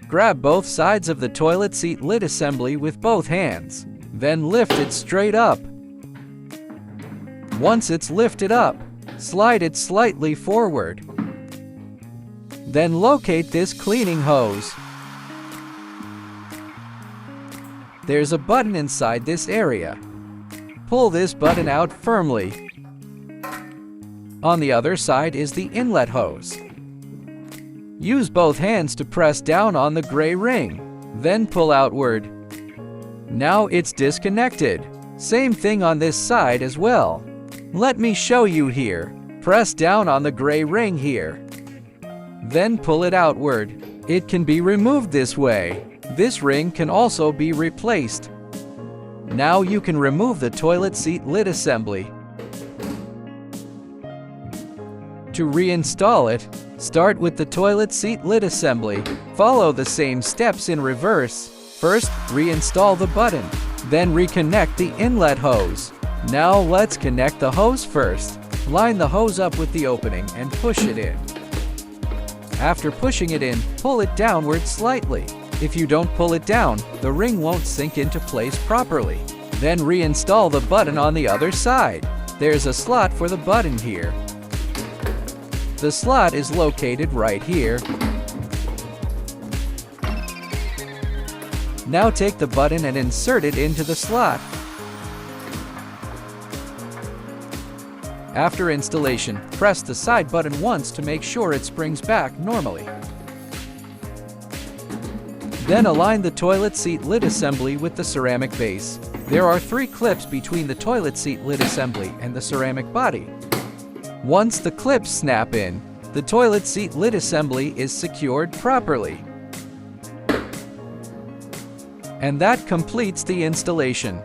Grab both sides of the toilet seat lid assembly with both hands. Then lift it straight up. Once it's lifted up, slide it slightly forward. Then locate this cleaning hose. There's a button inside this area. Pull this button out firmly. On the other side is the inlet hose. Use both hands to press down on the gray ring, then pull outward. Now it's disconnected. Same thing on this side as well. Let me show you here. Press down on the gray ring here. Then pull it outward. It can be removed this way. This ring can also be replaced. Now you can remove the toilet seat lid assembly. To reinstall it, start with the toilet seat lid assembly. Follow the same steps in reverse. First, reinstall the button, then reconnect the inlet hose. Now let's connect the hose first. Line the hose up with the opening and push it in. After pushing it in, pull it downward slightly. If you don't pull it down, the ring won't sink into place properly. Then reinstall the button on the other side. There's a slot for the button here. The slot is located right here. Now take the button and insert it into the slot. After installation, press the side button once to make sure it springs back normally. Then align the toilet seat lid assembly with the ceramic base. There are 3 clips between the toilet seat lid assembly and the ceramic body. Once the clips snap in, the toilet seat lid assembly is secured properly. And that completes the installation.